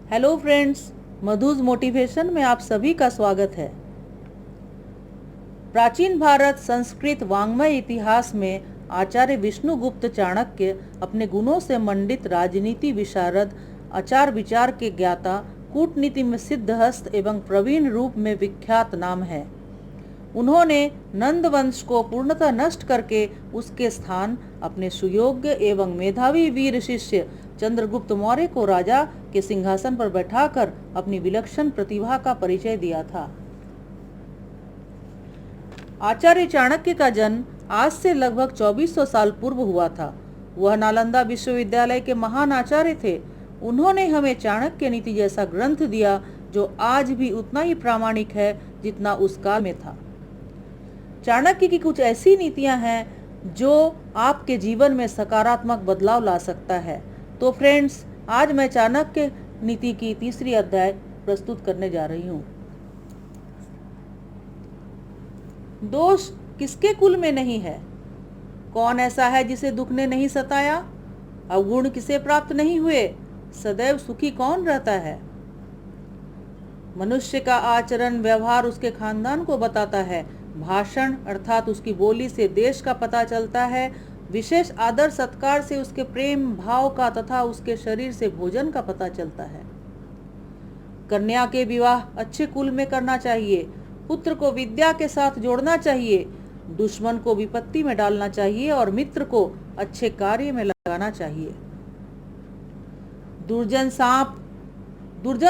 Hello friends, Madhu's motivation में आप सभी का स्वागत है। प्राचीन भारत संस्कृत वाङ्मय इतिहास में आचार्य विष्णुगुप्त चाणक्य अपने गुणों से मंडित राजनीति विशारद, आचार विचार के ज्ञाता, कूटनीति में सिद्धहस्त एवं प्रवीण रूप में विख्यात नाम है। उन्होंने नंद वंश को पूर्णतः नष्ट करके उसके स्थान अपने सुयोग्य एवं मेधावी वीर शिष्य चंद्रगुप्त मौर्य को राजा के सिंहासन पर बैठाकर अपनी विलक्षण प्रतिभा का परिचय दिया था। आचार्य चाणक्य का जन्म आज से लगभग 2400 साल पूर्व हुआ था। वह नालंदा विश्वविद्यालय के महान आचार्य थे। उन्होंने हमें चाणक्य नीति जैसा ग्रंथ दिया जो आज भी उतना ही प्रामाणिक है जितना उस काल में था। चाणक्य की कुछ ऐसी नीतियां हैं जो आपके जीवन में सकारात्मक बदलाव ला सकता है। तो फ्रेंड्स, आज मैं चाणक्य नीति की तीसरी अध्याय प्रस्तुत करने जा रही हूँ। दोष किसके कुल में नहीं है? कौन ऐसा है जिसे दुख ने नहीं सताया? अवगुण किसे प्राप्त नहीं हुए? सदैव सुखी कौन रहता है? मनुष्य का आचरण व्यवहार उसके खानदान को बताता है। भाषण अर्थात उसकी बोली से देश का पता चलता है। विशेष आदर सत्कार से उसके प्रेम भाव का तथा उसके शरीर से भोजन का पता चलता है। कन्या के विवाह अच्छे कुल में करना चाहिए। पुत्र को विद्या के साथ जोड़ना चाहिए। दुश्मन को विपत्ति में डालना चाहिए और मित्र को अच्छे कार्य में लगाना चाहिए। दुर्जन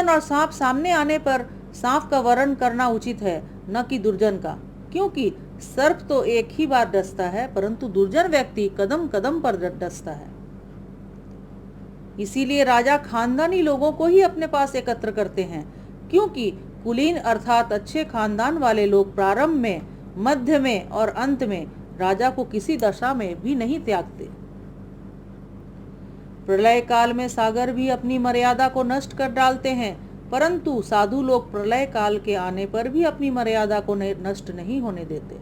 और सांप सामने आने पर सांप का वर्ण करना उचित है, न कि दुर्जन का, क्योंकि सर्प तो एक ही बार डसता है परंतु दुर्जन व्यक्ति कदम कदम पर डसता है। इसीलिए राजा खानदानी लोगों को ही अपने पास एकत्र करते हैं, क्योंकि कुलीन अर्थात अच्छे खानदान वाले लोग प्रारंभ में, मध्य में और अंत में राजा को किसी दशा में भी नहीं त्यागते। प्रलय काल में सागर भी अपनी मर्यादा को नष्ट कर डालते हैं, परंतु साधु लोग प्रलय काल के आने पर भी अपनी मर्यादा को नष्ट नहीं होने देते।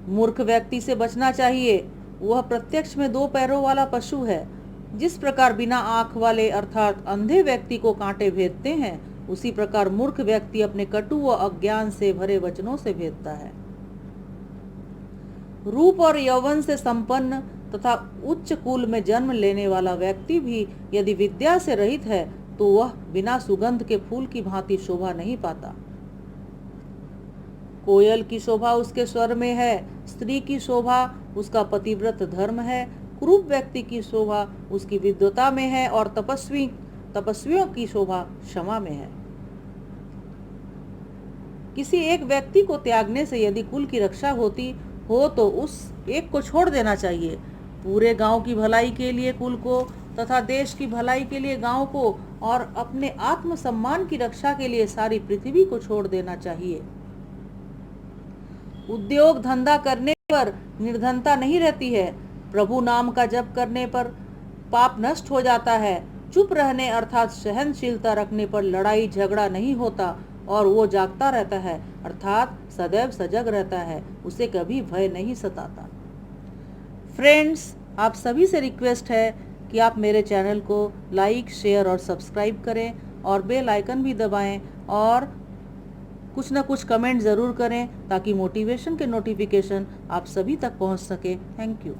मूर्ख व्यक्ति से बचना चाहिए। वह प्रत्यक्ष में 2 पैरों वाला पशु है। जिस प्रकार बिना आंख वाले अर्थात अंधे व्यक्ति को कांटे भेदते हैं, उसी प्रकार मूर्ख व्यक्ति अपने कटु व अज्ञान से भरे वचनों से भेदता है। रूप और यौवन से संपन्न तथा उच्च कुल में जन्म लेने वाला व्यक्ति भी यदि विद्या से रहित है तो वह बिना सुगंध के फूल की भांति शोभा नहीं पाता। कोयल की शोभा उसके स्वर में है, स्त्री की शोभा उसका पतिव्रत धर्म है, कुरूप व्यक्ति की शोभा उसकी विद्वता में है और तपस्वियों की शोभा क्षमा में है। किसी एक व्यक्ति को त्यागने से यदि कुल की रक्षा होती हो तो उस एक को छोड़ देना चाहिए। पूरे गांव की भलाई के लिए कुल को तथा देश की भलाई के लिए गांव को और अपने आत्मसम्मान की रक्षा के लिए सारी पृथ्वी को छोड़ देना चाहिए। उद्योग धंधा करने पर निर्धनता नहीं रहती है। प्रभु नाम का जप करने पर पाप नष्ट हो जाता है। चुप रहने अर्थात सहनशीलता रखने पर लड़ाई झगड़ा नहीं होता और वो जागता रहता है अर्थात सदैव सजग रहता है। उसे कभी भय नहीं सताता। फ्रेंड्स, आप सभी से रिक्वेस्ट है कि आप मेरे चैनल को लाइक, शेयर और सब्सक्राइब करें और बेल आइकन भी दबाएं और कुछ ना कुछ कमेंट ज़रूर करें ताकि मोटिवेशन के नोटिफिकेशन आप सभी तक पहुंच सके। Thank you.